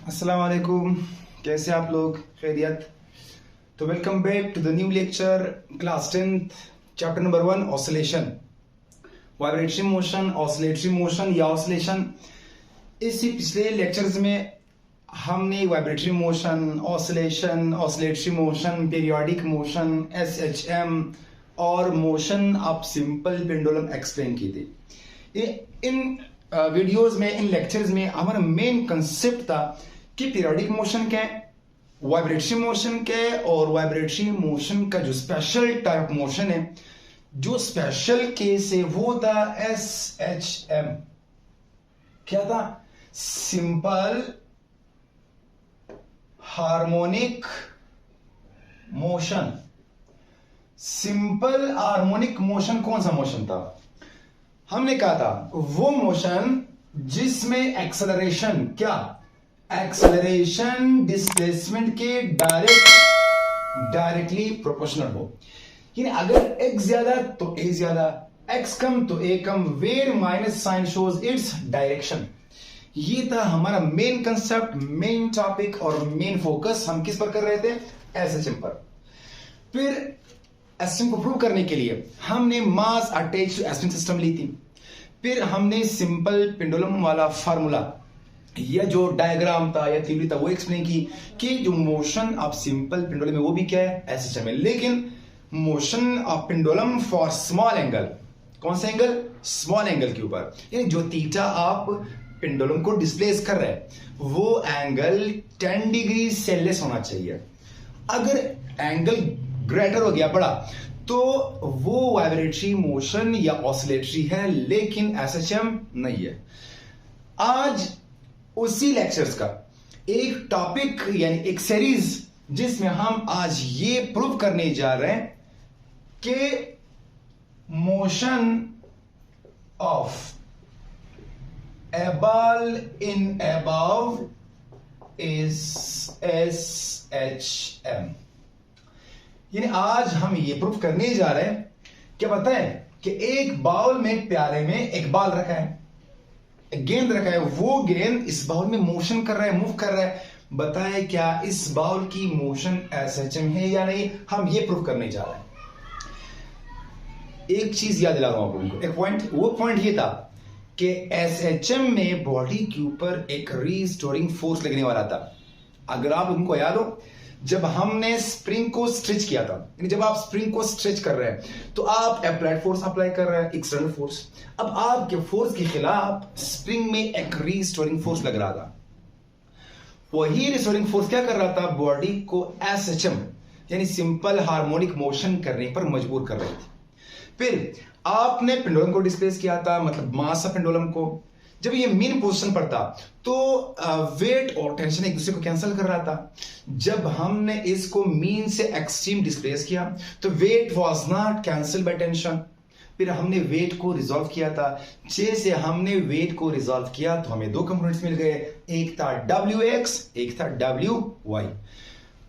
अस्सलाम वालेकुम, कैसे आप लोग? खैरियत? तो welcome back to the new lecture class 10th chapter number 1 oscillation, vibratory motion, oscillatory motion या ऑसिलेशन। इसी पिछले लेक्चर्स में हमने vibratory motion, oscillation, oscillatory motion, periodic motion, SHM और motion of simple pendulum explain की थी। इन वीडियोस में, इन lectures में हमारा मेन कंसेप्ट था कि पीरियोडिक मोशन क्या है, वाइब्रेटरी मोशन क्या है, और वाइब्रेटरी मोशन का जो स्पेशल टाइप मोशन है, जो स्पेशल केस है, वो था एसएचएम। क्या था? Simple harmonic motion. Simple harmonic motion कौन सा मोशन था? हमने कहा था वो मोशन जिसमें एक्सेलरेशन, क्या एक्सेलरेशन डिस्प्लेसमेंट के डायरेक्टली प्रोपोर्शनल हो। यानी अगर x ज्यादा तो a ज्यादा, x कम तो a कम, where minus sign shows its direction. ये था हमारा मेन कंसेप्ट, मेन टॉपिक और मेन फोकस। हम किस पर कर रहे थे? एसएचएम पर। फिर एसएचएम को प्रूव करने के लिए हमने mass attach to SHM system ली थी। फिर हमने सिंपल पेंडुलम वाला फार्मूला या जो डायग्राम था या थ्योरी था वो एक्सप्लेन की कि जो मोशन ऑफ सिंपल पेंडुलम है वो भी क्या है? एसएचएम है। लेकिन motion of pendulum for small angle, कौन सा एंगल? स्मॉल एंगल के ऊपर, यानी जो थीटा आप पेंडुलम को डिस्प्लेस कर रहे हैं वो एंगल 10 डिग्री से लेस होना चाहिए। अगर एंगल ग्रेटर हो गया, बड़ा, तो वो वाइब्रेटरी मोशन या ऑसिलेटरी है, लेकिन एसएचएम नहीं है। आज उसी लेक्चर्स का एक टॉपिक यानी एक सीरीज जिसमें हम आज ये प्रूव करने जा रहे हैं कि motion of a ball in above is SHM। यानी आज हम ये प्रूफ करने जा रहे हैं, क्या पता है कि एक बाउल में, प्याले में एक बॉल रखा है, एक गेंद रखा है, वो गेंद इस बाउल में मोशन कर रहा है, मूव कर रहा है। बताए क्या इस बाउल की मोशन एसएचएम है या नहीं? हम ये प्रूफ करने जा रहे हैं। एक चीज याद दिला रहा हूं आप लोगों को, एक पॉइंट। वो पॉइंट ये था कि एसएचएम में बॉडी के ऊपर एक रीस्टोरिंग फोर्स लगने वाला था। अगर आप उनको याद हो, जब हमने स्प्रिंग को स्ट्रेच किया था, जब आप स्प्रिंग को स्ट्रेच कर रहे हैं तो आप अप्लाइड फोर्स अप्लाई कर रहे हैं, एक्सटर्नल फोर्स। अब आपके फोर्स के खिलाफ स्प्रिंग में एक रीस्टोरिंग फोर्स लग रहा था। वही रिस्टोरिंग फोर्स क्या कर रहा था? बॉडी को एसएचएम यानी सिंपल हार्मोनिक मोशन करने पर मजबूर कर रही थी। फिर आपने पेंडुलम को डिस्प्लेस किया था, मतलब मास ऑफ पेंडुलम को। जब ये मीन पोजीशन पर था तो वेट और टेंशन एक दूसरे को कैंसिल कर रहा था। जब हमने इसको मीन से एक्सट्रीम डिस्प्लेस किया तो wait was not cancel by tension. फिर हमने वेट को रिजॉल्व किया था। जैसे हमने वेट को रिजॉल्व किया तो हमें दो कंपोनेंट्स मिल गए, एक था WX, एक था WY।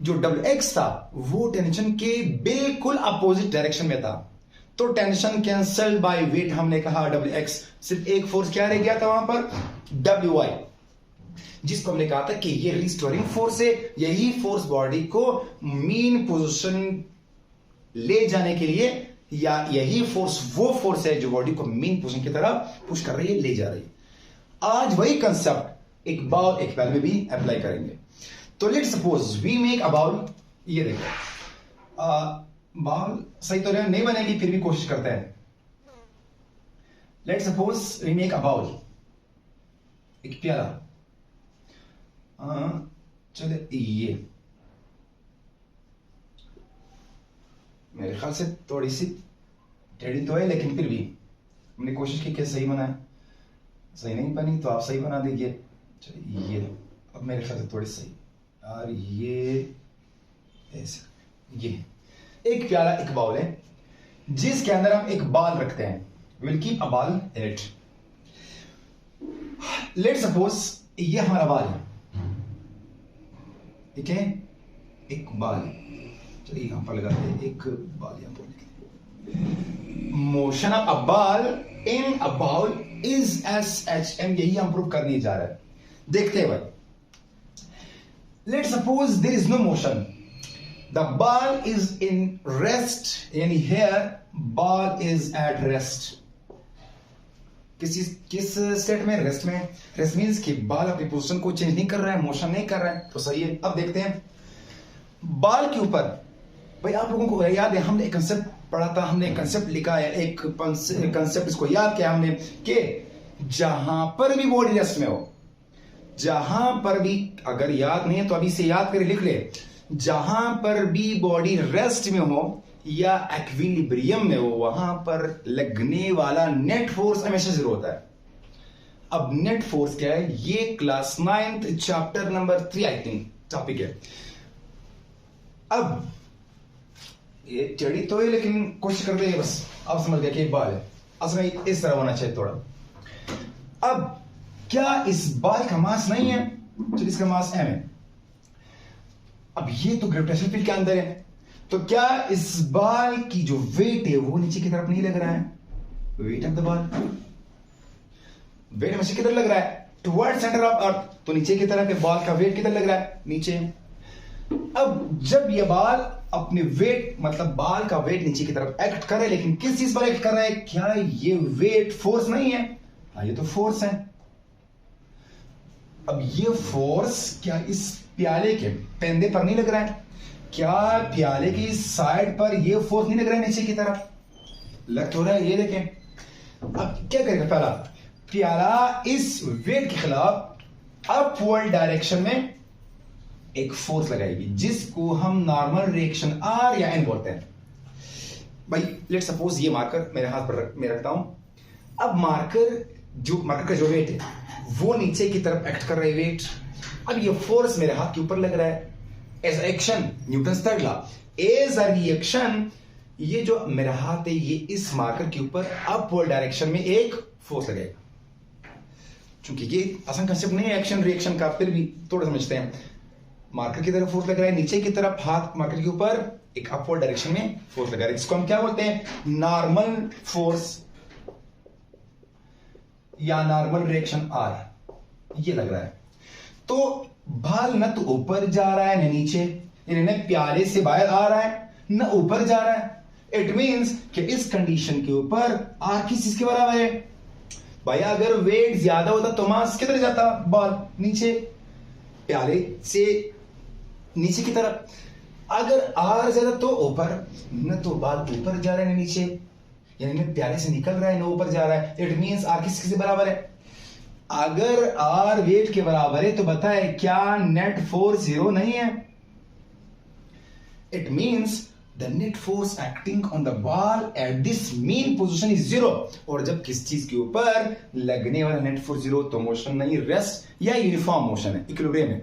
जो WX था वो टेंशन के बिल्कुल अपोजिट डायरेक्शन में था, तो टेंशन कैंसल बाय वेट हमने कहा WX। सिर्फ एक फोर्स क्या रह गया था वहां पर? WY, जिसको हमने कहा था कि ये रिस्टोरिंग फोर्स है। यही फोर्स बॉडी को मीन पोजीशन ले जाने के लिए, या यही फोर्स वो फोर्स है जो बॉडी को मीन पोजीशन की तरफ पुश कर रही है, ले जा रही है। आज वही कंसेप्ट एक बाउल, एक पैल में भी अप्लाई करेंगे। तो let's suppose we make a bowl. ये देखो, बाउल सही तो नहीं बनेगी, फिर भी कोशिश करते हैं। Let's suppose we make a bowl, एक प्याला। चले, ये मेरे ख्याल से थोड़ी सी टेढ़ी तो है, लेकिन फिर भी हमने कोशिश की कि सही बनाए। सही नहीं बनी तो आप सही बना दीजिए। चलिए, ये अब मेरे ख्याल से थोड़ी सही, और ये ऐसे। ये एक प्याला, एक बाउल है जिसके अंदर हम एक बॉल रखते हैं। Will keep a ball in it. Let's suppose ये हमारा बॉल है, ठीक है, एक बॉल। चलिए यहां पर लगाते हैं एक बॉल, यहां पर motion of a ball in a bowl is SHM. यही हम प्रूव करने जा रहे हैं। देखते हैं भाई, let suppose there is no motion, the ball is in rest, यानी here ball is at rest. किस स्टेट में? रेस्ट में। रेस्ट मींस कि बॉल अपनी पोजीशन को चेंज नहीं कर रहा है, मोशन नहीं कर रहा है, तो सही है। अब देखते हैं बॉल के ऊपर। भाई आप लोगों को याद है हमने एक कंसेप्ट पढ़ा था, हमने एक कंसेप्ट लिखा है, एक कंसेप्ट इसको याद किया हमने कि जहां पर भी बॉडी रेस्ट में हो, जहां पर भी, अगर याद नहीं है तो अभी से याद करके लिख ले, जहां पर भी बॉडी रेस्ट में हो या इक्विलिब्रियम में हो, वहां पर लगने वाला नेट फोर्स हमेशा जीरो होता है। अब नेट फोर्स क्या है? ये class 9th chapter number 3 I think topic है। अब ये टेढ़ी तो है लेकिन कोशिश करते हैं, बस आप समझ गए कि बाल है, असल में इस तरह होना चाहिए थोड़ा। अब क्या इस बाल का मास नहीं है? तो इसका मास m है। अब ये तो ग्रेविटेशनल फील्ड के अंदर है, तो क्या इस बाल की जो वेट है वो नीचे की तरफ नहीं लग रहा है? Weight of the ball, weight हमेशा किधर लग रहा है? टुवर्ड सेंटर ऑफ अर्थ, तो नीचे की तरफ बॉल का वेट किधर लग रहा है? नीचे। अब जब ये बॉल अपने वेट, मतलब बॉल का वेट नीचे की तरफ एक्ट कर रहा है, लेकिन किस चीज पर एक्ट कर रहा है? क्या ये वेट फोर्स नहीं है? हाँ, ये तो फोर्स है। अब ये फोर्स क्या इस प्याले के पेंदे पर नहीं लग रहा है? क्या प्याले की साइड पर ये फोर्स नहीं लग रहा है नीचे की तरफ? लग तो रहा है, ये देखें। अब क्या करेगा? पहला प्याला इस वेट के खिलाफ अपवर्ड डायरेक्शन में एक फोर्स लगाएगी, जिसको हम नॉर्मल रिएक्शन आर या एन बोलते हैं। भाई लेट सपोज ये मार्कर मेरे हाथ पर मैं रखता हूं। अब मार्कर का जो वेट है वो नीचे की तरफ एक्ट कर रहा है वेट। अब ये फोर्स मेरे हाथ के ऊपर लग रहा है as action, Newton's third law. As a reaction, ये जो मेरा हाथ है ये इस मार्कर के ऊपर अपवर्ड डायरेक्शन में एक फोर्स लगेगा। क्योंकि ये आसान कंसेप्ट नहीं है एक्शन रिएक्शन का, फिर भी थोड़ा समझते हैं। मार्कर की तरफ फोर्स लग रहा है, नीचे की तरफ हाथ मार्कर के ऊपर एक अपवर्ड डायरेक्शन में फोर्स लगा रहा है, जिसको हम क्या बोलते हैं? नॉर्मल फोर्स या नॉर्मल रिएक्शन आर, ये लग रहा है। तो बाल न तो ऊपर जा रहा है न नीचे, यानी न प्याले से बाहर आ रहा है न ऊपर जा रहा है। इट मींस कि इस कंडीशन के ऊपर आर किस चीज के बराबर है? भाई अगर वेट ज्यादा होता तो मास किधर जाता? बॉल नीचे, प्याले से नीचे की तरफ। अगर आर ज्यादा तो ऊपर, न तो बाल ऊपर जा रहा है न नीचे, यानी न प्याले से निकल रहा है न ऊपर जा रहा है। इट मींस आर किसके बराबर है? अगर आर वेट के बराबर है तो बताए क्या नेट फोर्स जीरो नहीं है? It means the net force acting on the ball at this mean position is zero. और जब किस चीज के ऊपर लगने वाला नेट फोर्स जीरो, तो मोशन नहीं, रेस्ट या यूनिफॉर्म मोशन है, इक्विलिब्रियम है।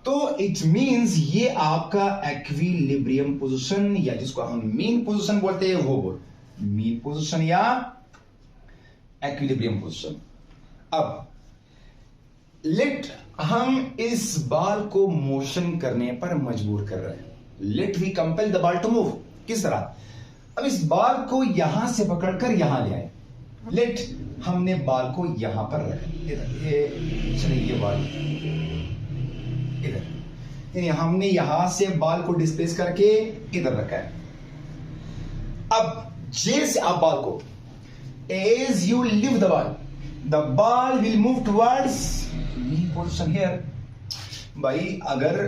तो इट मींस ये आपका इक्विलिब्रियम पोजीशन, या जिसको हम मीन पोजीशन बोलते हैं वो बोल, मीन पोजीशन या इक्विलिब्रियम पोजीशन। अब लेट हम इस बॉल को मोशन करने पर मजबूर कर रहे हैं। Let we compel the ball to move. किस तरह? अब इस बॉल को यहां से पकड़कर यहां ले आए। लेट हमने बॉल को यहां पर रखा, ये बॉल इधर, यानी हमने यहां से बॉल को डिस्प्लेस करके इधर रखा है। अब जैसे आप बॉल को, as you leave the ball, the ball will move towards position here. भाई अगर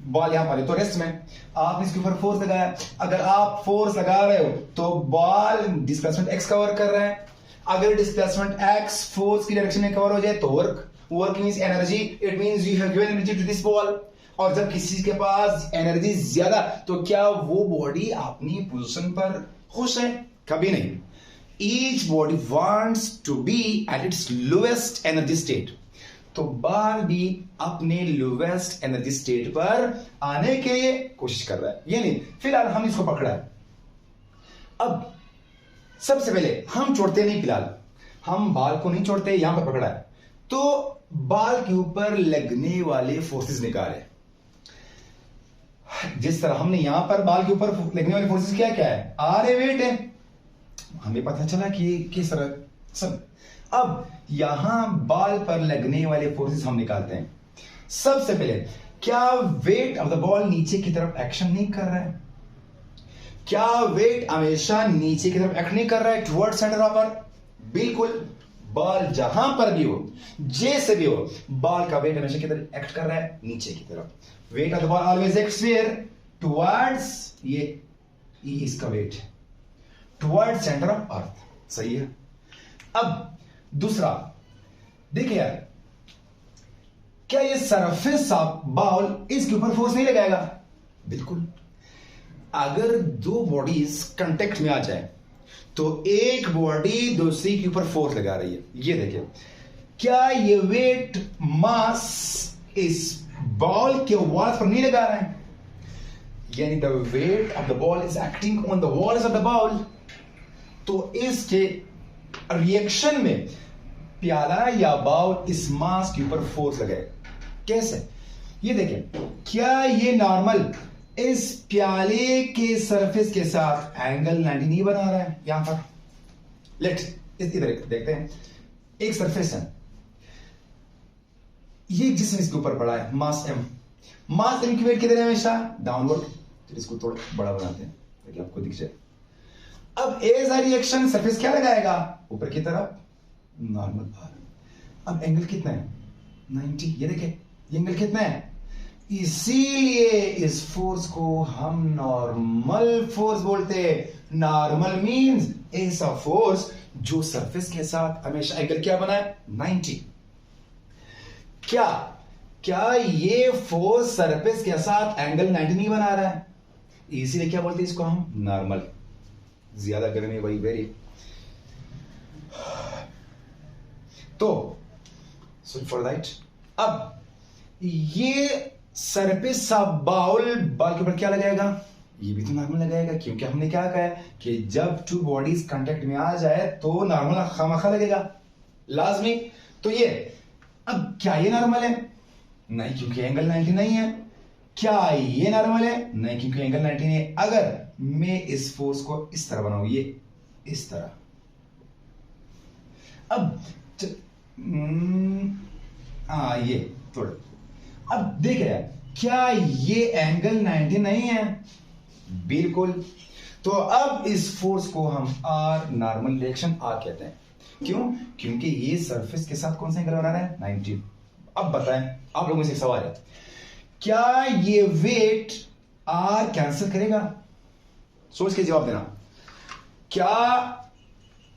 बॉल यहां पर है तो रेस्ट में, आपने इसके ऊपर फोर्स लगाया। अगर आप फोर्स लगा रहे हो तो बॉल डिस्प्लेसमेंट एक्स कवर कर रहा है। अगर डिस्प्लेसमेंट एक्स फोर्स की डायरेक्शन में कवर हो जाए तो work means energy. It means you have given energy to this ball. और जब किसी के पास एनर्जी ज्यादा, तो क्या वो बॉडी अपनी पोजीशन पर खुश है? कभी नहीं। Each body wants to be at its lowest energy state. तो बॉल भी अपने लोवेस्ट एनर्जी स्टेट पर आने के कोशिश कर रहा है। यानी फिलहाल हम इसको पकड़ा है। अब सबसे पहले हम छोड़ते नहीं, फिलहाल हम बॉल को नहीं छोड़ते, यहां पर पकड़ा है। तो बॉल के ऊपर लगने वाले फोर्सेस निकाले। जिस तरह हमने यहां पर बॉल के ऊपर लगने वाले फोर्सेस क्या क्या है? आर है, वेट है, हमें पता चला कि किस तरह सब। अब यहां बॉल पर लगने वाले फोर्सेस हम निकालते हैं। सबसे पहले क्या वेट ऑफ द बॉल नीचे की तरफ एक्शन नहीं कर रहा है? क्या वेट हमेशा नीचे की तरफ एक्ट नहीं कर रहा है टुवर्ड सेंटर ऑफ अर्थ? बिल्कुल। बॉल जहां पर भी हो, जैसे भी हो, बॉल का वेट हमेशा किधर एक्ट कर रहा है? नीचे की तरफ। Weight of the ball always acts where? Towards, ये इसका weight toward centre of earth. सही है। अब दूसरा देखिए यार, क्या ये सरफेस ऑफ बॉल इसके ऊपर फोर्स नहीं लगाएगा? बिल्कुल। अगर दो बॉडीज कांटेक्ट में आ जाए तो एक बॉडी दूसरी के ऊपर फोर्स लगा रही है। ये देखिए, क्या ये वेट मास इस बॉल के वॉल पर नहीं लगा रहा है? यानी the wait of the ball is acting on the walls of the ball. तो इसके रिएक्शन में प्याला या बॉल इस मास के ऊपर फोर्स लगाए। कैसे? ये देखिए, क्या ये नॉर्मल इस प्याले के सरफेस के साथ एंगल 90 नहीं बना रहा है? यहां पर इधर देखते हैं, एक सरफेस है, ये जिसम इसके ऊपर पड़ा है, मास एम। मास एम की वेट किधर है? हमेशा डाउनवर्ड। इसको थोड़ा बड़ा बनाते हैं ताकि आपको दिख जाए। अब एज अ रिएक्शन सरफेस क्या लगाएगा? ऊपर की तरफ नॉर्मल भार। अब एंगल कितना है? 90। ये देखिए, ये एंगल कितना है? इसीलिए इस फोर्स को हम नॉर्मल फोर्स बोलते हैं। नॉर्मल मींस ऐसा फोर्स जो सरफेस के साथ हमेशा एंगल क्या बना है? 90। क्या ये फोर्स सरफेस के साथ एंगल 90 नहीं बना रहा है? इसीलिए क्या बोलते हैं इसको हम? नॉर्मल। ज्यादा गर्मी वही वेरी। तो फॉर दैट, अब ये सरफेस ऑफ बॉल के ऊपर क्या लगाएगा? ये भी तो नॉर्मल लगाएगा, क्योंकि हमने क्या कहा है कि जब टू बॉडीज कांटेक्ट में आ जाए तो नॉर्मल खामखा लगेगा, लाजमी। तो ये, अब क्या ये नॉर्मल है? नहीं, क्योंकि एंगल 90 नहीं है। क्या ये नॉर्मल है? नहीं, क्योंकि एंगल 90 नहीं है। अगर मैं इस फोर्स को इस तरह बनाऊं, ये इस तरह, अब ये थोड़ा, अब देखिए, क्या ये एंगल 90 नहीं है? बिल्कुल। तो अब इस फोर्स को हम आर, नॉर्मल रिएक्शन आर कहते हैं। क्यों? क्योंकि ये सरफेस के साथ कौन सा एंगल बना रहा है? 90। अब बताएं, आप लोगों से एक सवाल है, क्या ये वेट आर कैंसिल करेगा? सोच के जवाब देना। क्या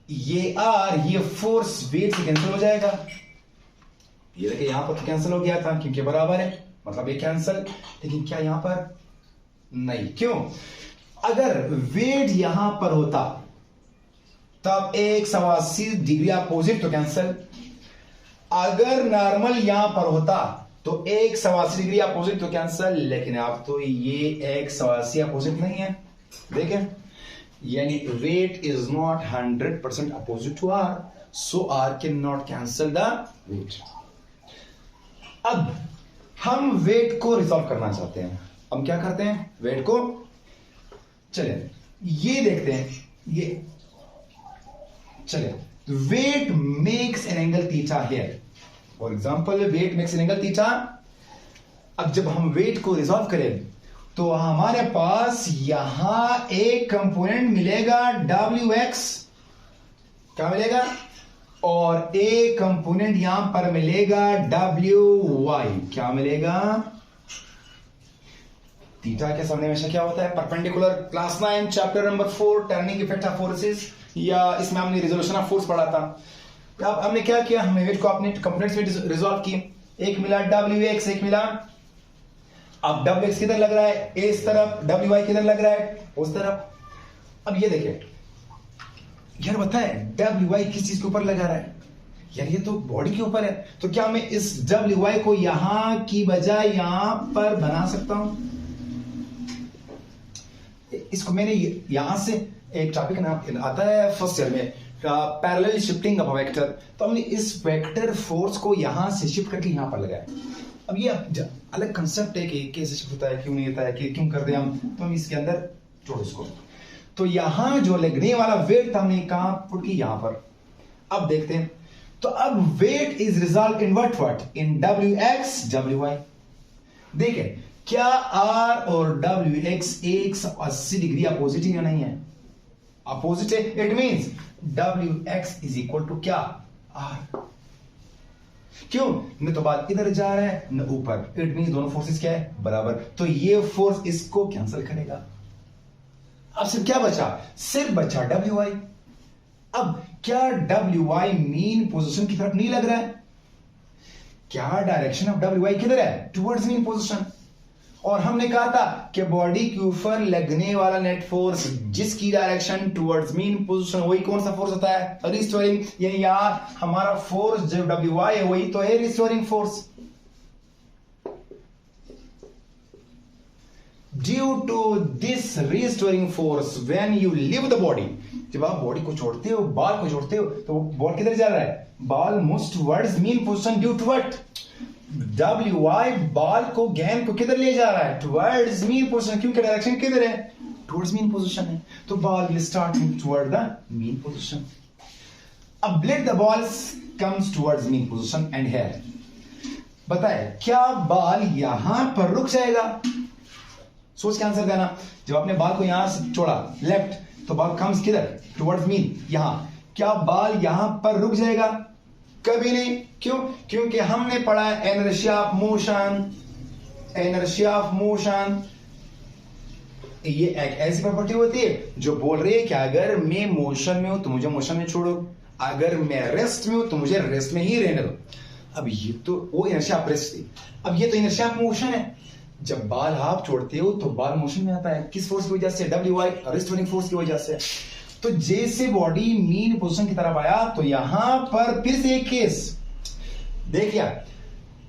ये आर, ये फोर्स वेट से कैंसिल हो जाएगा? ये देखिए, यहां पर तो कैंसिल हो गया था क्योंकि बराबर है, मतलब ये कैंसिल। लेकिन क्या यहां पर? नहीं। क्यों? अगर वेट यहां पर होता तब 180 डिग्री अपोजिट तो कैंसिल। अगर नॉर्मल यहां पर होता तो 180 डिग्री अपोजिट तो कैंसिल। लेकिन अब तो ये 180 अपोजिट नहीं है। देखें, यानी weight is not 100% opposite to R, so R can not cancel the weight. अब हम वेट को रिजॉल्व करना चाहते हैं। हम क्या करते हैं? वेट को, चले ये देखते हैं, ये चले, weight makes an angle theta here. For example, weight makes an angle theta. अब जब हम वेट को रिजॉल्व करें तो हमारे पास यहां एक कंपोनेंट मिलेगा WX, क्या मिलेगा? और एक कंपोनेंट यहां पर मिलेगा WY, क्या मिलेगा? थीटा के सामने हमेशा क्या होता है? Perpendicular. Class 9 chapter number 4 turning effect of forces, या इसमें हमने रिजोल्यूशन ऑफ फोर्स पढ़ा था। अब हमने क्या किया? हमने वेट को अपने कंपोनेंट्स में रिजॉल्व किए। एक मिला WX, एक मिला, अब WX किधर लग रहा है? इस तरफ। WY किधर लग रहा है? उस तरफ। अब ये देखिए यार, बताए WY किस चीज के ऊपर लगा रहा है? यार ये तो बॉडी के ऊपर है। तो क्या मैं इस WY को यहां की बजाय यहां पर बना सकता हूं? इसको मैंने यहां से, एक टॉपिक ना आता है फर्स्ट ईयर में, पैरेलल शिफ्टिंग ऑफ वेक्टर। तो हमने इस वेक्टर फोर्स को यहां से शिफ्ट करके यहां पर लगाया। अब ये अलग कंसेप्ट है कि कैसे शिफ्ट होता है, क्यों नहीं होता है, कि क्यों करते हैं हम, तो हम इसके अंदर छोड़ो इसको। तो यहां जो लगने वाला वेट था हमने कहां पुट की? यहां पर। अब देखते हैं, तो अब weight is resolve in what? In WX WY। देखें क्या आर और डब्ल्यू एक्स 180 डिग्री अपोजिट है या नहीं है? अपोजिट है। It means W X is equal to क्या? आर। क्यों? न तो बाल इधर जा रहा है न ऊपर। इट मींस दोनों फोर्सेस क्या है? बराबर। तो ये फोर्स इसको कैंसिल करेगा। अब सिर्फ क्या बचा? सिर्फ बचा डब्ल्यू वाई। अब क्या डब्ल्यू वाई मीन पोजीशन की तरफ नहीं लग रहा है? क्या डायरेक्शन ऑफ डब्ल्यू वाई किधर है? Towards mean position. और हमने कहा था कि बॉडी के ऊपर लगने वाला नेट फोर्स जिसकी डायरेक्शन टुवर्ड्स मीन पोजीशन, वही कौन सा फोर्स होता है? रिस्टोरिंग। यानी यार हमारा फोर्स जो डब्ल्यू वाई है वही तो है restoring force. Due to this restoring force when you leave the body, जब आप बॉडी को छोड़ते हो, बाल को छोड़ते हो, तो बॉल किधर जा रहा है? Ball moves towards mean position due to what? W Y ball को, गेंद को किधर ले जा रहा है? Towards mean position. क्योंकि डायरेक्शन किधर है? टुवर्ड्स मीन पोजीशन है। तो ball will start toward the mean position. अब let the ball comes towards mean position and here. बताए क्या बाल यहां पर रुक जाएगा? सोच के आंसर देना। जब आपने बाल को यहां से छोड़ा लेफ्ट, तो बॉल कम्स किधर? टुवर्ड्स मीन, यहां। क्या बाल यहां पर रुक जाएगा? कभी नहीं। क्यों? क्योंकि हमने पढ़ा है inertia of motion. Inertia of motion ये एक ऐसी प्रॉपर्टी होती है जो बोल रही है कि अगर मैं मोशन में हूं तो मुझे मोशन में छोड़ो, अगर मैं रेस्ट में हूं तो मुझे रेस्ट में ही रहने दो। अब ये तो वो इनर्शिया ऑफ रेस्ट थी। अब ये तो इनर्शिया ऑफ मोशन है। जब बाल आप छोड़ते हो तो बाल मोशन में आता है। किस फोर्स की वजह से? डब्ल्यू वाई रिस्टोरिंग फोर्स की वजह से। तो जैसे बॉडी मीन पोजीशन की तरफ आया तो यहां पर फिर से एक केस देखिए,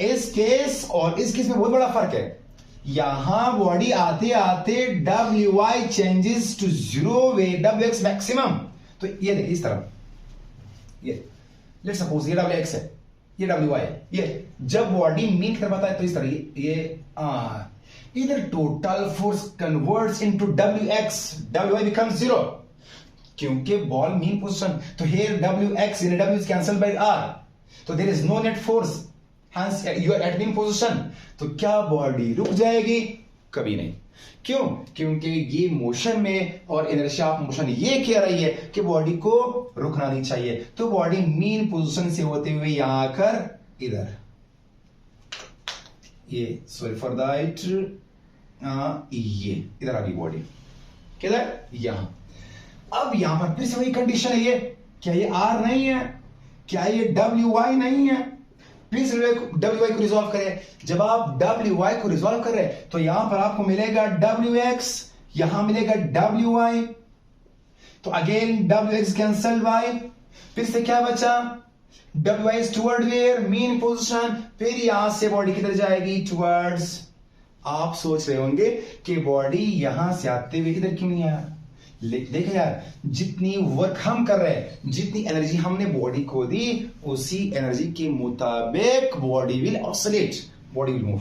इस केस और इस केस में बहुत बड़ा फर्क है। यहां बॉडी आते आते W Y changes to zero way W X maximum. तो ये देखिए इस तरफ, ये लेट्स सपोज ये डब्ल्यू एक्स है, ये डब्ल्यू वाई है। ये जब बॉडी मीन की तरफ आता है तो इस तरह ये इधर total force converts into W X, W Y becomes zero क्योंकि बॉल मीन पोजीशन। तो here W X in W is cancelled by R, तो there is no net force, hence you are at mean position. तो क्या body रुक जाएगी? कभी नहीं। क्यों? क्योंकि ये मोशन में और इनर्शिया ऑफ मोशन ये कह रही है कि बॉडी को रुकना नहीं चाहिए। तो बॉडी मीन पोजीशन से होते हुए यहां आकर इधर, ये सॉरी फॉर दैट, ये इधर आ गई बॉडी। किधर? यहां। अब यहां पर फिर से वही कंडीशन है। ये क्या ये आर नहीं है? क्या ये डब्ल्यू वाई नहीं है? प्लीज डब्ल्यू वाई को रिजॉल्व करें। जब आप डब्ल्यू वाई को रिजॉल्व करें तो यहां पर आपको मिलेगा डब्ल्यू एक्स, यहां मिलेगा डब्ल्यू वाई। तो again W X cancel Y, फिर से क्या बचा? W Y is toward where? Mean position. फिर यहां से बॉडी किधर जाएगी? टुवर्ड्स। आप सोच रहे होंगे कि बॉडी यहां से आते हुए इधर क्यों नहीं आया? देखो यार, जितनी वर्क हम कर रहे हैं, जितनी एनर्जी हमने बॉडी को दी, उसी एनर्जी के मुताबिक body will oscillate, body will move.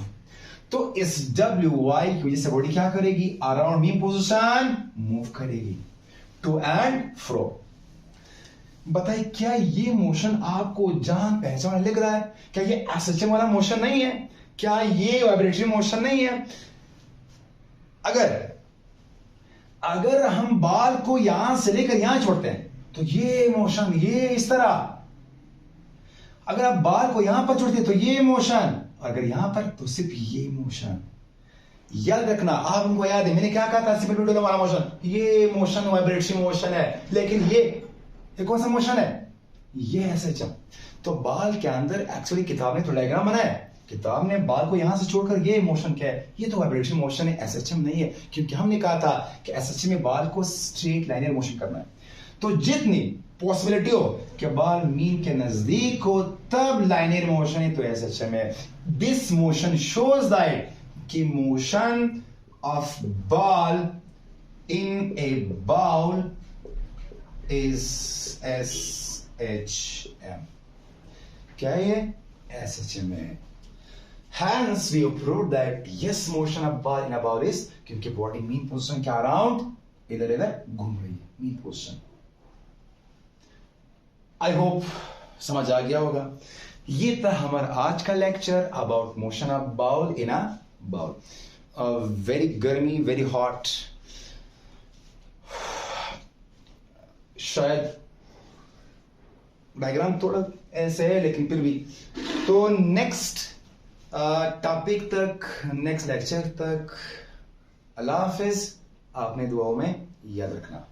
तो इस डब्ल्यू वाई की वजह से बॉडी क्या करेगी? अराउंड मीन पोजीशन मूव करेगी, टू एंड फ्रो। बताइए क्या ये मोशन आपको जान पहचान लग रहा है? क्या ये एसएचएम वाला मोशन नहीं है? क्या ये वाइब्रेटरी मोशन नहीं है? अगर हम बाल को यहां से लेकर यहां छोड़ते हैं तो ये मोशन, ये इस तरह। अगर आप बाल को यहां पर छोड़ते हैं तो ये मोशन, अगर यहां पर तो सिर्फ ये मोशन। याद रखना, आप हमको याद है मैंने क्या कहा था? सिंपल डोडो वाला मोशन, ये मोशन वाइब्रेटरी मोशन है। लेकिन ये कौन सा मोशन है? ये एसएचएम। तो बाल के अंदर एक्चुअली किताब ने तो डायग्राम बनाया है। किताब ने बाल को यहां से छोड़कर ये मोशन क्या है? ये तो वाइब्रेटरी मोशन है, एसएचएम नहीं है। क्योंकि हमने कहा था कि एसएचएम में बाल को स्ट्रेट लाइनर मोशन करना है। तो जितनी पॉसिबिलिटी हो कि बाल मीन के नजदीक हो तब लाइनर मोशन है, तो एसएचएम है। दिस मोशन शोज दैट कि motion of ball in a bowl is SHM. क्या ये? एसएचएम है। Hence, we have proved that yes, motion of ball in a ball is क्योंकि बॉडी मीन पोजीशन के around इधर इधर घूम रही है, मीन पोजीशन। आई होप समझ आ गया होगा। ये था हमारा आज का lecture about motion of bowl in a bowl. Very गर्मी, वेरी हॉट, शायद डायग्राम थोड़ा ऐसे है लेकिन फिर भी। तो नेक्स्ट टॉपिक तक, नेक्स्ट लेक्चर तक, अल्लाह हाफिज। आपने दुआओं में याद रखना।